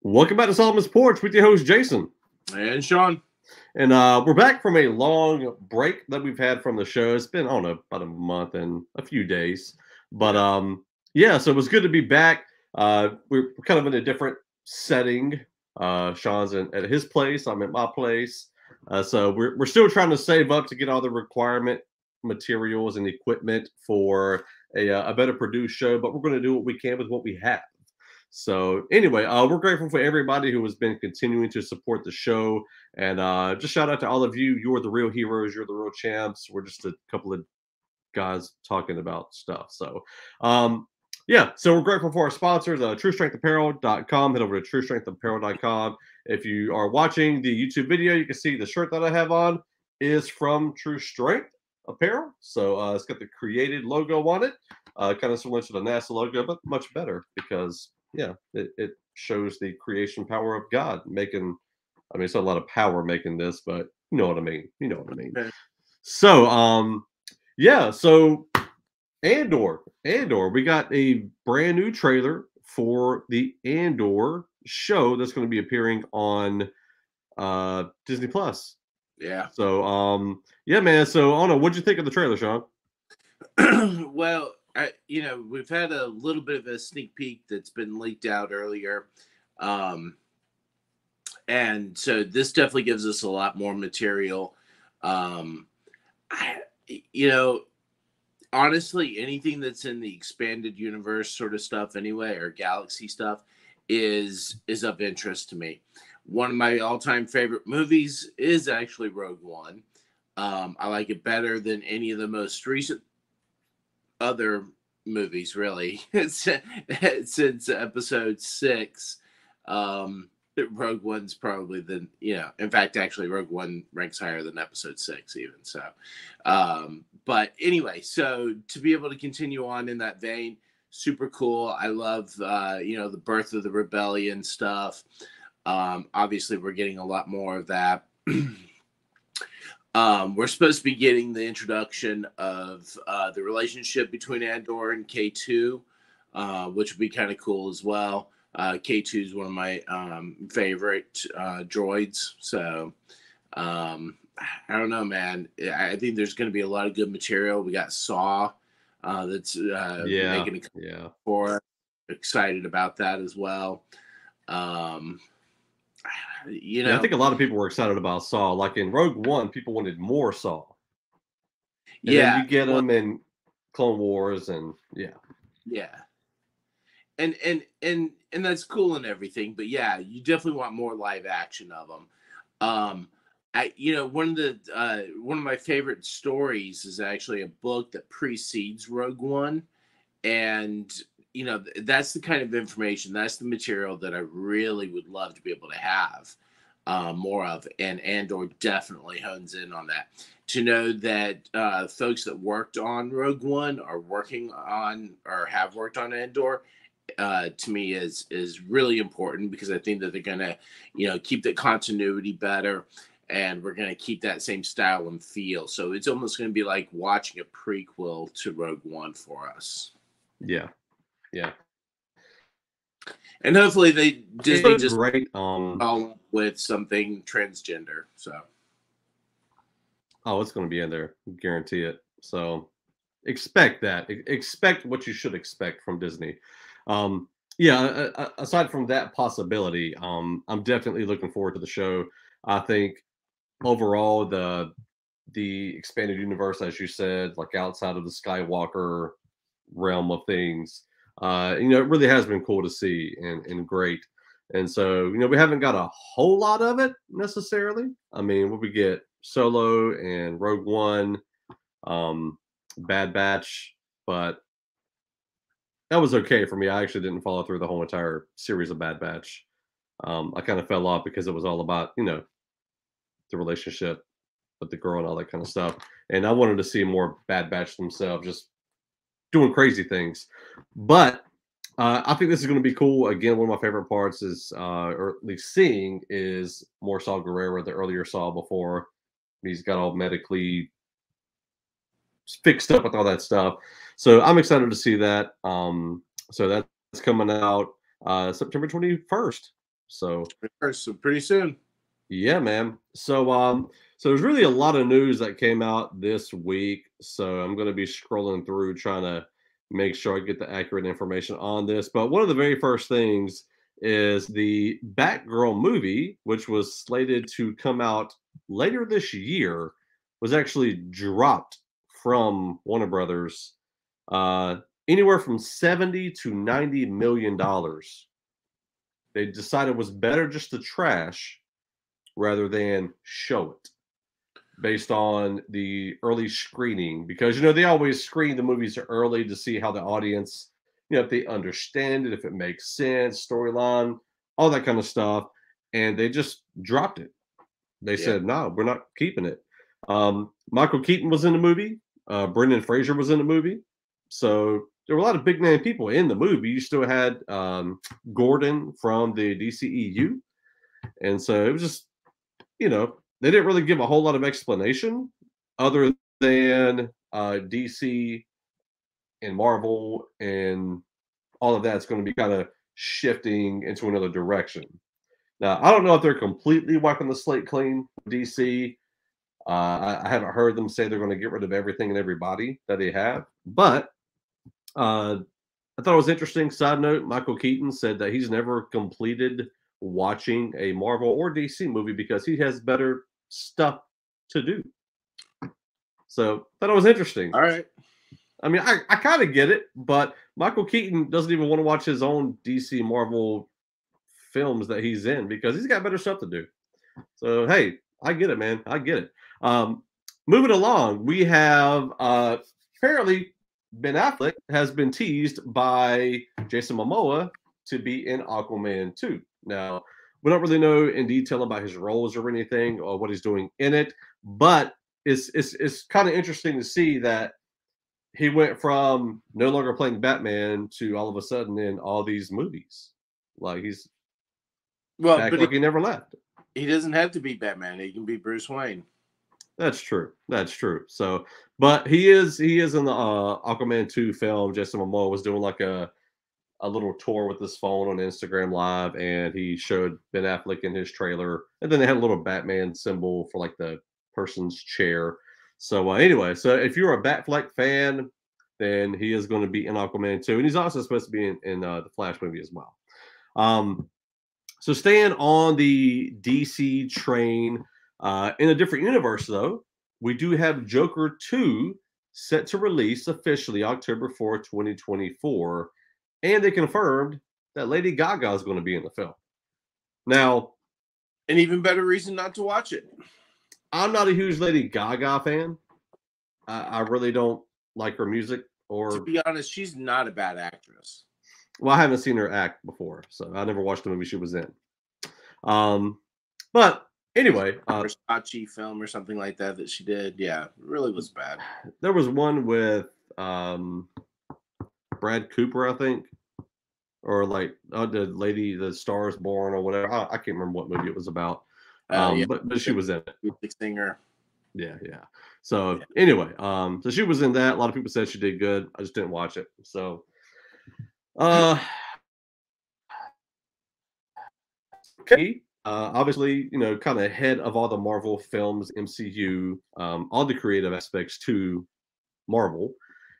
Welcome back to Solomon's Porch with your host, Jason. And Sean. And we're back from a long break that we've had from the show. It's been, I don't know, about a month and a few days. But yeah, so it was good to be back. We're kind of in a different setting. Sean's at his place. I'm at my place. So we're still trying to save up to get all the requirement materials and equipment for a better produced show. But we're going to do what we can with what we have. So anyway, we're grateful for everybody who has been continuing to support the show, and just shout out to all of you. You're the real heroes. You're the real champs. We're just a couple of guys talking about stuff. So yeah, so we're grateful for our sponsors, TrueStrengthApparel.com. Head over to TrueStrengthApparel.com. If you are watching the YouTube video, you can see the shirt that I have on is from True Strength Apparel. So it's got the created logo on it, kind of similar to the NASA logo, but much better because yeah, it shows the creation power of God making. I mean, it's not a lot of power making this, but you know what I mean. You know what I mean. Okay. So yeah, so Andor, we got a brand new trailer for the Andor show that's going to be appearing on Disney Plus. Yeah. So yeah, man. So I don't know, what'd you think of the trailer, Sean? Well, we've had a little bit of a sneak peek that's been leaked out earlier. And so this definitely gives us a lot more material. Honestly, anything that's in the expanded universe sort of stuff anyway, or galaxy stuff is of interest to me. One of my all-time favorite movies is actually Rogue One. I like it better than any of the most recent other movies, really. Since episode 6, Rogue One's probably in fact, actually Rogue One ranks higher than episode 6 even. So, but anyway, so to be able to continue on in that vein, super cool. I love, the birth of the rebellion stuff. Obviously we're getting a lot more of that. We're supposed to be getting the introduction of the relationship between Andor and K2, which would be kind of cool as well. K2 is one of my favorite droids. So I don't know, man. I think there's going to be a lot of good material. We got Saw that's making a for. Excited about that as well. I think a lot of people were excited about Saw. Like in Rogue One, people wanted more Saw. And then you get them in Clone Wars, and and that's cool and everything, but yeah, you definitely want more live action of them. One of my favorite stories is actually a book that precedes Rogue One, and that's the kind of information, that's the material that I really would love to be able to have more of, and Andor definitely hones in on that. To know that folks that worked on Rogue One are working on or have worked on Andor, to me is really important, because I think that they're gonna keep the continuity better, and we're gonna keep that same style and feel. So it's almost gonna be like watching a prequel to Rogue One for us. Yeah. And hopefully Disney just great with something transgender. So it's going to be in there, guarantee it. So expect that. Expect what you should expect from Disney. Aside from that possibility, I'm definitely looking forward to the show. I think overall the expanded universe, as you said, like outside of the Skywalker realm of things, it really has been cool to see and great. And so, we haven't got a whole lot of it necessarily. I mean, what we get Solo and Rogue One, Bad Batch, but that was okay for me. I actually didn't follow through the whole entire series of Bad Batch. I kind of fell off because it was all about, the relationship with the girl and all that kind of stuff. And I wanted to see more Bad Batch themselves, just doing crazy things. But I think this is going to be cool. Again, one of my favorite parts is, or at least seeing, is more Saw Gerrera, the earlier Saw before he's got all medically fixed up with all that stuff. So I'm excited to see that. So that's coming out September 21st. So pretty soon. Yeah, man. So there's really a lot of news that came out this week. So I'm going to be scrolling through trying to make sure I get the accurate information on this. But one of the very first things is the Batgirl movie, which was slated to come out later this year, was actually dropped from Warner Brothers, uh, anywhere from 70 to 90 million dollars. They decided it was better just to trash rather than show it based on the early screening, because they always screen the movies early to see how the audience, if they understand it, if it makes sense, storyline, all that kind of stuff. And they just dropped it. They said, no, we're not keeping it. Michael Keaton was in the movie. Brendan Fraser was in the movie. So there were a lot of big name people in the movie. You still had Gordon from the DCEU. And so it was just, they didn't really give a whole lot of explanation other than DC and Marvel and all of that's going to be kind of shifting into another direction. Now, I don't know if they're completely wiping the slate clean, DC. I haven't heard them say they're going to get rid of everything and everybody that they have. But I thought it was interesting. Side note, Michael Keaton said that he's never completed watching a Marvel or DC movie because he has better stuff to do. So thought it was interesting. All right. I mean, I kind of get it, but Michael Keaton doesn't even want to watch his own DC Marvel films that he's in because he's got better stuff to do. So hey, I get it, man. I get it. Moving along, we have apparently Ben Affleck has been teased by Jason Momoa to be in Aquaman 2. Now, we don't really know in detail about his roles or anything or what he's doing in it, but it's kind of interesting to see that he went from no longer playing Batman to all of a sudden in all these movies. Like he's back like he never left. He doesn't have to be Batman. He can be Bruce Wayne. That's true. That's true. So, but he is in the Aquaman 2 film. Jason Momoa was doing like a little tour with his phone on Instagram Live, and he showed Ben Affleck in his trailer, and then they had a little Batman symbol for like the person's chair. So anyway, so if you're a Batfleck fan, then he is going to be in Aquaman 2, and he's also supposed to be in the Flash movie as well. So staying on the DC train, in a different universe though, we do have Joker 2 set to release officially October 4th, 2024. And they confirmed that Lady Gaga is going to be in the film. Now, an even better reason not to watch it. I'm not a huge Lady Gaga fan. I really don't like her music. Or to be honest, she's not a bad actress. Well, I haven't seen her act before, so I never watched the movie she was in. But anyway, Versace film or something like that she did. Yeah, it really was bad. There was one with Brad Cooper, I think, or like the Star is Born or whatever. I can't remember what movie it was about. But she was in it. Music singer. Yeah. So anyway, so she was in that. A lot of people said she did good. I just didn't watch it. So, okay. Obviously, kind of head of all the Marvel films, MCU, all the creative aspects to Marvel.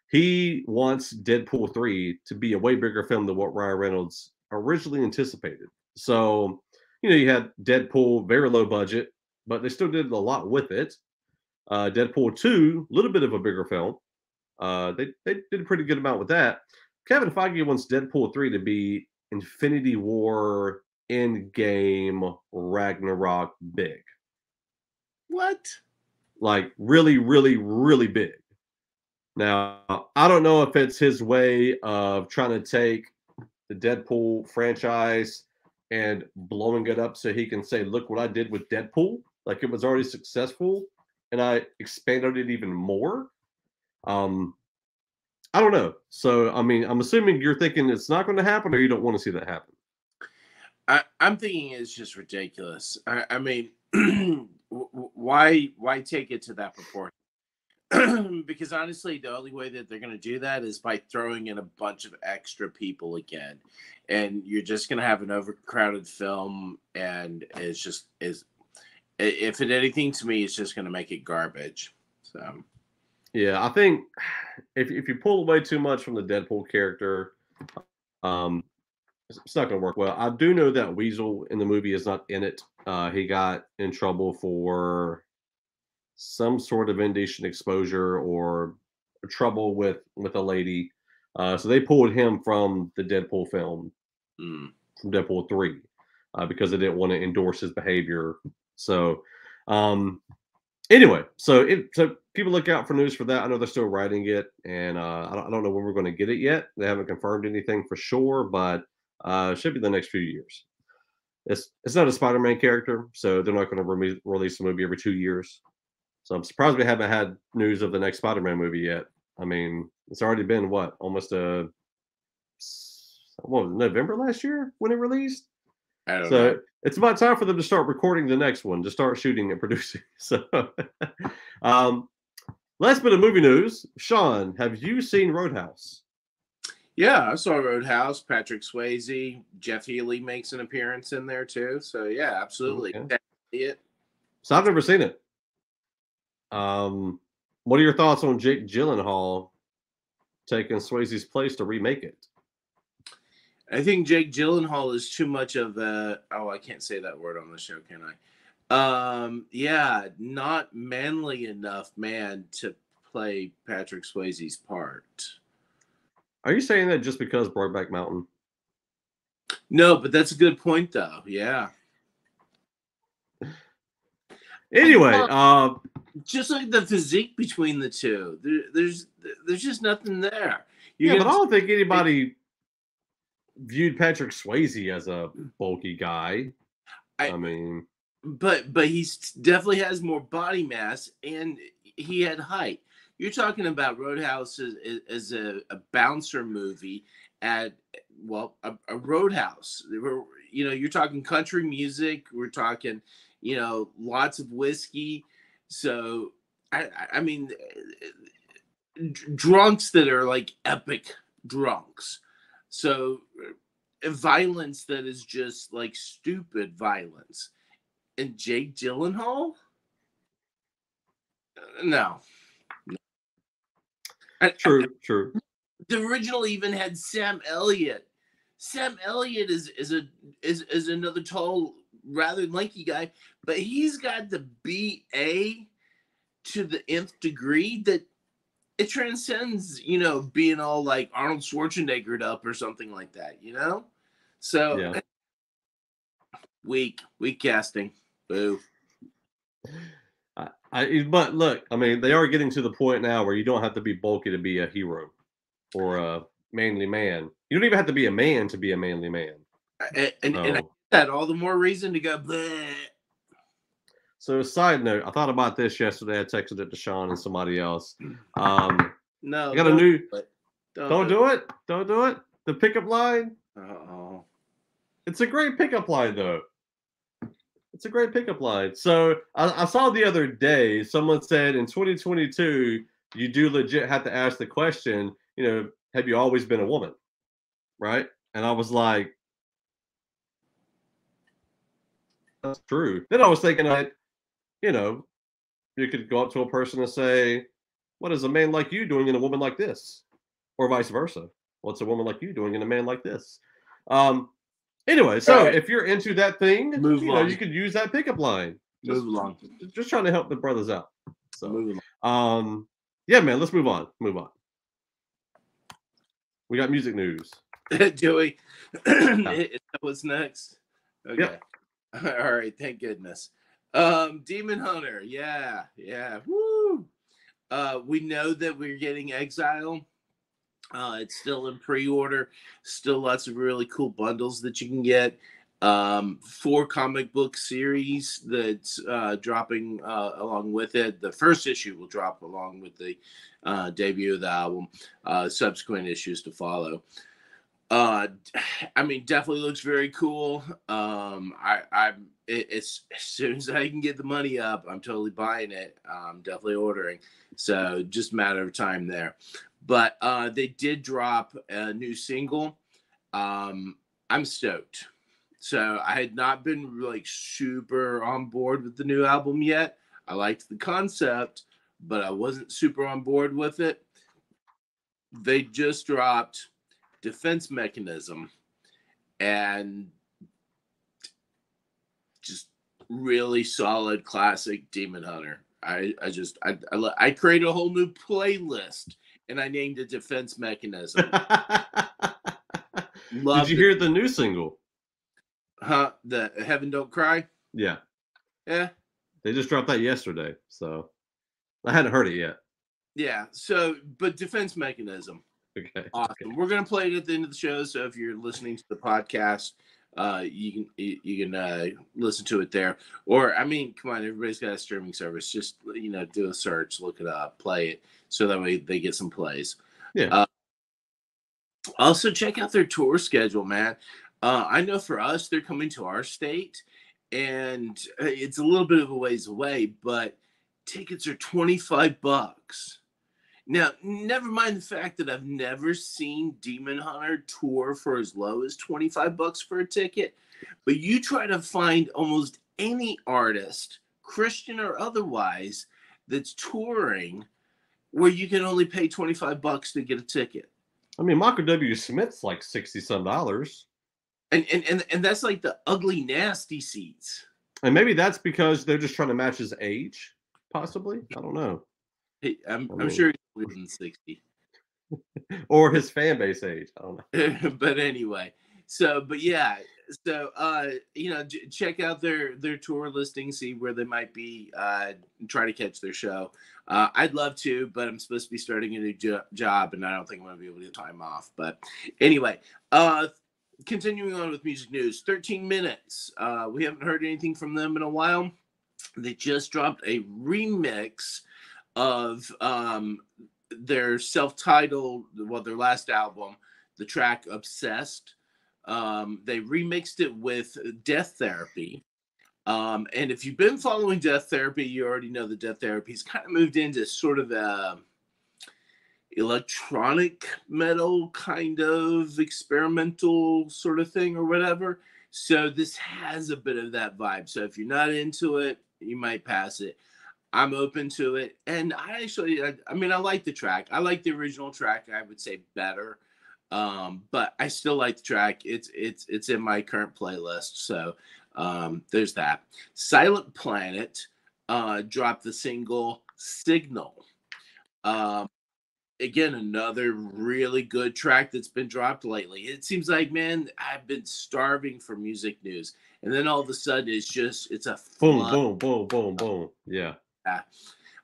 He wants Deadpool 3 to be a way bigger film than what Ryan Reynolds originally anticipated. So, you had Deadpool, very low budget, but they still did a lot with it. Deadpool 2, a little bit of a bigger film. They did a pretty good amount with that. Kevin Feige wants Deadpool 3 to be Infinity War, Endgame, Ragnarok big. What? Like really, really, really big. Now, I don't know if it's his way of trying to take the Deadpool franchise and blowing it up so he can say, look what I did with Deadpool. Like it was already successful and I expanded it even more. I don't know. So, I mean, I'm assuming you're thinking it's not going to happen or you don't want to see that happen. I'm thinking it's just ridiculous. I mean, why take it to that proportion? Because honestly, the only way that they're going to do that is by throwing in a bunch of extra people again, and you're just going to have an overcrowded film, and it's just is if it anything to me, it's just going to make it garbage. So Yeah, I think if you pull away too much from the Deadpool character, um, it's not going to work well. I do know that Weasel in the movie is not in it. He got in trouble for some sort of indecent exposure or trouble with a lady. So they pulled him from the Deadpool film, mm. from Deadpool 3, because they didn't want to endorse his behavior. So, anyway, so people look out for news for that. I know they're still writing it, and I don't know when we're going to get it yet. They haven't confirmed anything for sure, but it should be the next few years. It's not a Spider-Man character, so they're not going to release a movie every 2 years. So I'm surprised we haven't had news of the next Spider-Man movie yet. I mean, it's already been what, almost November last year when it released. I don't So know. it's about time for them to start recording the next one, to start shooting and producing. So, um, last bit of movie news. Sean, have you seen Roadhouse? Yeah, I saw Roadhouse. Patrick Swayze, Jeff Healey makes an appearance in there too. So yeah, absolutely. Okay. It. So I've never seen it. What are your thoughts on Jake Gyllenhaal taking Swayze's place to remake it? I think Jake Gyllenhaal is too much of a. Oh, I can't say that word on the show, can I? Yeah, not manly enough man to play Patrick Swayze's part. Are you saying that just because Brokeback Mountain? No, but that's a good point, though. Yeah. Anyway, just like the physique between the two, there's just nothing there. But I don't think anybody viewed Patrick Swayze as a bulky guy. I mean, but he definitely has more body mass, and he had height. You're talking about Roadhouse as a bouncer movie at a Roadhouse. You're talking country music. We're talking, lots of whiskey. So I mean, drunks that are like epic drunks. So violence that is just like stupid violence. And Jake Gyllenhaal? No. True. The original even had Sam Elliott. Sam Elliott is another tall, rather lanky guy, but he's got the BA to the nth degree that it transcends, being all like Arnold Schwarzeneggered up or something like that, So yeah. Weak casting. Boo. But look, I mean, they are getting to the point now where you don't have to be bulky to be a hero or a manly man. You don't even have to be a man to be a manly man. And I had all the more reason to go bleh. So, side note, I thought about this yesterday. I texted it to Sean and somebody else. No, I got a new. Don't do it. Don't do it. The pickup line. Uh-oh. It's a great pickup line, though. It's a great pickup line. So I saw the other day someone said in 2022 you do legit have to ask the question. Have you always been a woman? Right? And I was like, that's true. Then I was thinking, you could go up to a person and say, what is a man like you doing in a woman like this? Or vice versa. What's a woman like you doing in a man like this? Anyway, so if you're into that thing, you could use that pickup line. Move along. Just trying to help the brothers out. So, move along. Yeah, man, let's move on. We got music news. Joey, what's next? Okay. Yep. All right. Thank goodness. Demon Hunter. Yeah. Woo. We know that we're getting Exile. It's still in pre-order. Still lots of really cool bundles that you can get. 4 comic book series that's dropping along with it. The first issue will drop along with the debut of the album. Subsequent issues to follow. Uh, I mean, definitely looks very cool. As soon as I can get the money up, I'm totally buying it. I'm definitely ordering. So just a matter of time there. But they did drop a new single. I'm stoked. So I had not been like super on board with the new album yet. I liked the concept, but I wasn't super on board with it. They just dropped Defense Mechanism, and just really solid classic Demon Hunter. I created a whole new playlist and I named it Defense Mechanism. Did you Loved it. hear the new single? Huh? The Heaven Don't Cry? Yeah. Yeah. They just dropped that yesterday, so I hadn't heard it yet. Yeah. So, but Defense Mechanism. Okay. Awesome. Okay. We're gonna play it at the end of the show. So if you're listening to the podcast, you can listen to it there. Or I mean, come on, everybody's got a streaming service. Just do a search, look it up, play it, so that way they get some plays. Yeah. Also, check out their tour schedule, man. I know for us, they're coming to our state, and it's a little bit of a ways away, but tickets are $25. Now, never mind the fact that I've never seen Demon Hunter tour for as low as $25 for a ticket, but you try to find almost any artist, Christian or otherwise, that's touring where you can only pay $25 to get a ticket. I mean, Michael W. Smith's like $60 some. And that's like the ugly, nasty seats. And maybe that's because they're just trying to match his age, possibly. I don't know. Hey, I'm sure he's older than 60. Or his fan base age. I don't know. But anyway, but yeah, so check out their tour listing, see where they might be, try to catch their show. I'd love to, but I'm supposed to be starting a new job, and I don't think I'm going to be able to get time off. But anyway, continuing on with music news, 13 Minutes. We haven't heard anything from them in a while. They just dropped a remix of their self-titled, their last album, the track Obsessed. They remixed it with Death Therapy. And if you've been following Death Therapy, you already know that Death Therapy's kind of moved into sort of a electronic metal kind of experimental sort of thing or whatever. So this has a bit of that vibe. So if you're not into it, you might pass it. I'm open to it. And I mean, I like the track. I like the original track, I would say better. But I still like the track. It's in my current playlist. So there's that. Silent Planet dropped the single Signal. Again, another really good track that's been dropped lately. It seems like, man, I've been starving for music news. And then all of a sudden it's a boom, boom, boom, boom, boom. Yeah.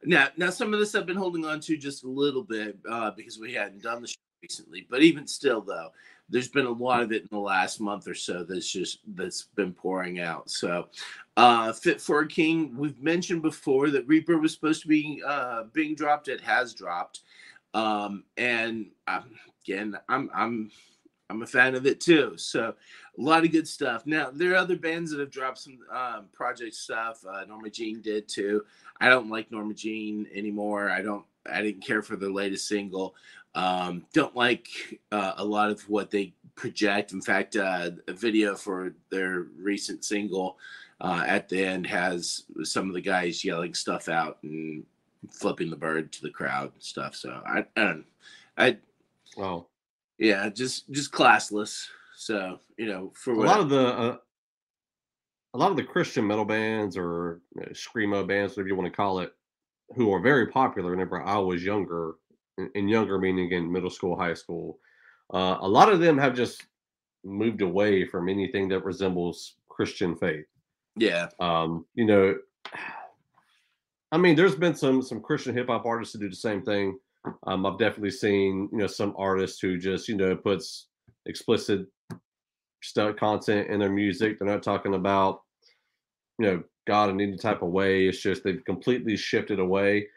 Now some of this I've been holding on to just a little bit because we hadn't done the show recently. But even still, though, there's been a lot of it in the last month or so that's been pouring out. So, Fit for a King, we've mentioned before that Reaper was supposed to be being dropped. It has dropped, and again, I'm a fan of it too. So, a lot of good stuff. Now, there are other bands that have dropped some project stuff. Norma Jean did too. I don't like Norma Jean anymore. I didn't care for their latest single. Don't like a lot of what they project. In fact, a video for their recent single at the end has some of the guys yelling stuff out and flipping the bird to the crowd and stuff. So Well, yeah, just classless. So for a lot of the Christian metal bands or screamo bands, whatever you want to call it, who are very popular whenever I was younger, and younger meaning in middle school, high school, a lot of them have just moved away from anything that resembles Christian faith. Yeah. I mean, there's been some Christian hip hop artists who do the same thing. I've definitely seen some artists who just puts explicit stuff content in their music. They're not talking about God in any type of way. It's just they've completely shifted away.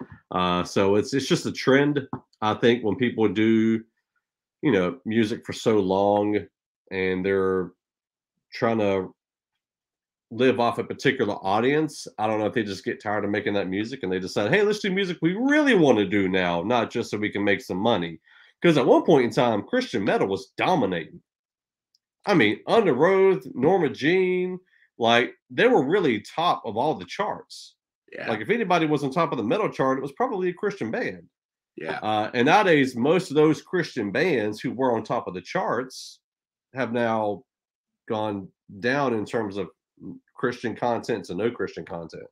So it's just a trend. I think when people do music for so long, and they're trying to live off a particular audience. I don't know if they just get tired of making that music and they decide, hey, let's do music we really want to do now, not just so we can make some money. Because at one point in time, Christian metal was dominating. I mean, Under Oath, Norma Jean, like they were really top of all the charts. Yeah. Like if anybody was on top of the metal chart, it was probably a Christian band. Yeah. And nowadays, most of those Christian bands who were on top of the charts have now gone down in terms of Christian content to no Christian content.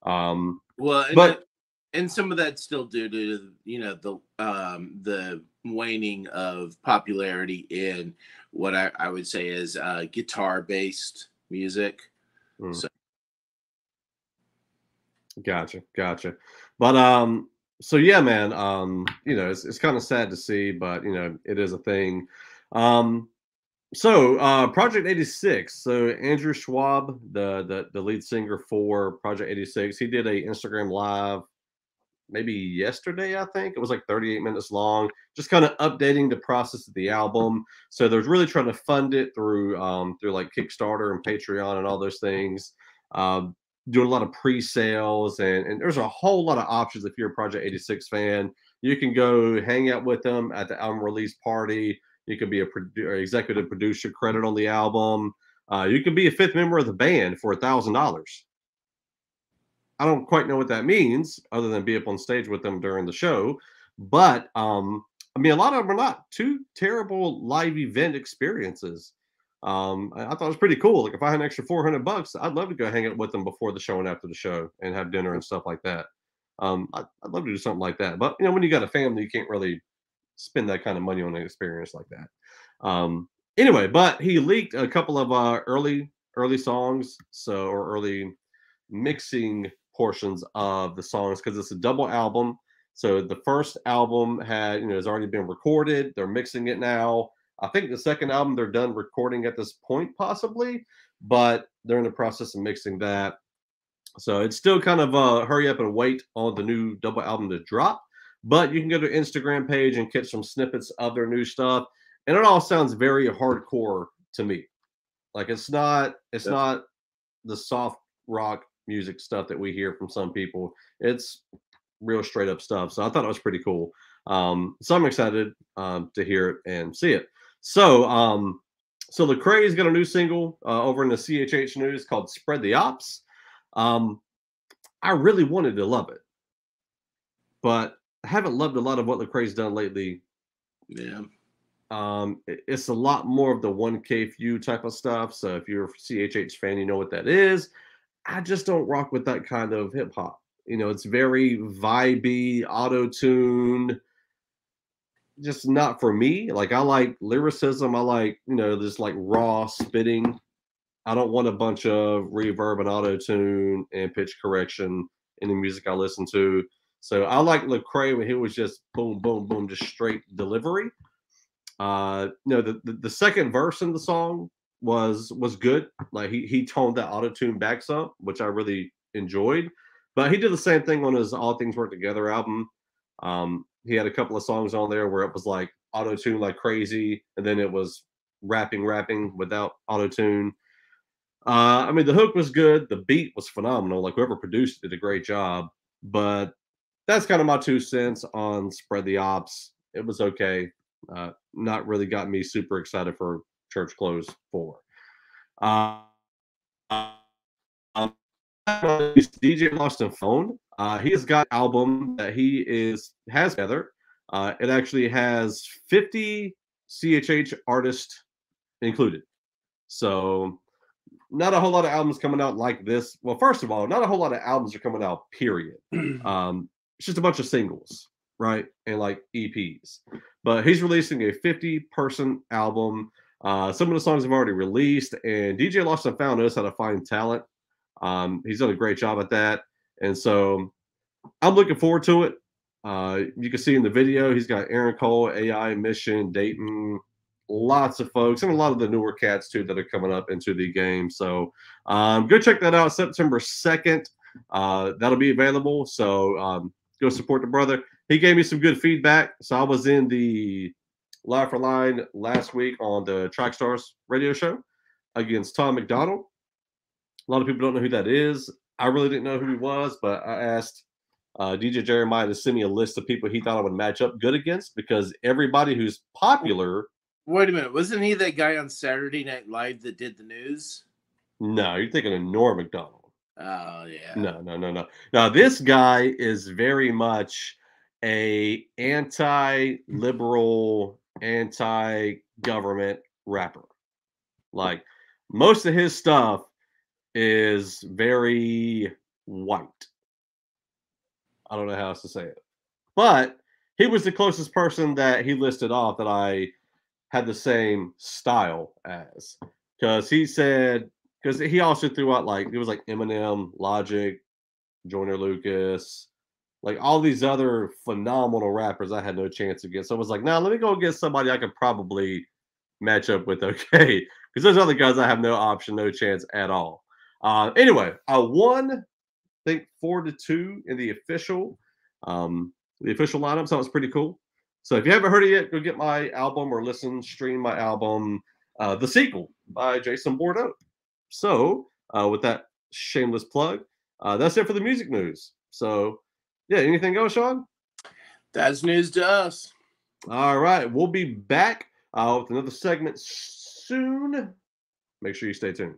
And some of that's still due to the waning of popularity in what I would say is guitar based music. So. Gotcha. But so yeah, man, it's kind of sad to see, but it is a thing. So Project 86. So Andrew Schwab, the lead singer for Project 86, he did a Instagram live maybe yesterday, I think. It was like 38 minutes long, just kind of updating the process of the album. So they're really trying to fund it through like Kickstarter and Patreon and all those things. Doing a lot of pre-sales, and there's a whole lot of options. If you're a Project 86 fan, you can go hang out with them at the album release party. You can be a executive producer credit on the album. You can be a fifth member of the band for $1,000. I don't quite know what that means other than be up on stage with them during the show. But I mean, a lot of them are not too terrible live event experiences. I thought it was pretty cool. Like if I had an extra $400, I'd love to go hang out with them before the show and after the show and have dinner and stuff like that. I'd love to do something like that. But when you got a family, you can't really spend that kind of money on an experience like that. Anyway, but he leaked a couple of early songs, or early mixing portions of the songs, because it's a double album. So the first album has already been recorded. They're mixing it now. I think the second album they're done recording at this point, possibly, but they're in the process of mixing that. So it's still kind of hurry up and wait on the new double album to drop. But you can go to their Instagram page and catch some snippets of their new stuff, and it all sounds very hardcore to me. Like it's not the soft rock music stuff that we hear from some people. It's real straight up stuff. So I thought it was pretty cool. So I'm excited to hear it and see it. So Lecrae's got a new single over in the CHH News called "Spread the Ops." I really wanted to love it, but I haven't loved a lot of what Lecrae's done lately. Yeah. It's a lot more of the 1K Few type of stuff. So if you're a CHH fan, you know what that is. I just don't rock with that kind of hip hop. It's very vibey, auto-tuned. Just not for me. Like I like lyricism. I like, this like raw spitting. I don't want a bunch of reverb and auto-tune and pitch correction in the music I listen to. So I like Lecrae when he was just boom, boom, boom, just straight delivery. The second verse in the song was good. Like he toned that auto-tune back some, which I really enjoyed. But he did the same thing on his All Things Work Together album. He had a couple of songs on there where it was like auto-tune like crazy, and then it was rapping without auto-tune. I mean, the hook was good. The beat was phenomenal. Like whoever produced it did a great job. But that's kind of my 2 cents on Spread the Ops. It was okay. Not really got me super excited for Church Close 4. DJ Lost and Phone. He has got an album that he has together. It actually has 50 CHH artists included. So not a whole lot of albums coming out like this. Well, first of all, not a whole lot of albums are coming out, period. It's just a bunch of singles, right? And like EPs. But he's releasing a 50-person album. Some of the songs have already released, and DJ Lost and Found knows how to find talent. He's done a great job at that. And so I'm looking forward to it. You can see in the video, he's got Aaron Cole, AI, Mission, Dayton, lots of folks, and a lot of the newer cats too that are coming up into the game. So go check that out. September 2nd. That'll be available. So go support the brother. He gave me some good feedback. So I was in the live for line last week on the Trackstars radio show against Tom McDonald. A lot of people don't know who that is. I really didn't know who he was, but I asked DJ Jeremiah to send me a list of people he thought I would match up good against because everybody who's popular. Wait a minute. Wasn't he that guy on Saturday Night Live that did the news? No, you're thinking of Norm McDonald. Oh, yeah. No. Now, this guy is very much a anti-liberal, anti-government rapper. Like, most of his stuff is very white. I don't know how else to say it. But he was the closest person that he listed off that I had the same style as. Because he said, because he also threw out like, it was like Eminem, Logic, Joyner Lucas, like all these other phenomenal rappers I had no chance against. So I was like, nah, let me go get somebody I could probably match up with, okay? Because those other guys I have no option, no chance at all. Anyway, I won, I think 4-2 in the official lineup, so it was pretty cool. So if you haven't heard it yet, go get my album or stream my album, The Sequel by Jason Bordeaux. So with that shameless plug, that's it for the music news. So yeah, anything else, Sean? That's news to us. All right, we'll be back with another segment soon. Make sure you stay tuned.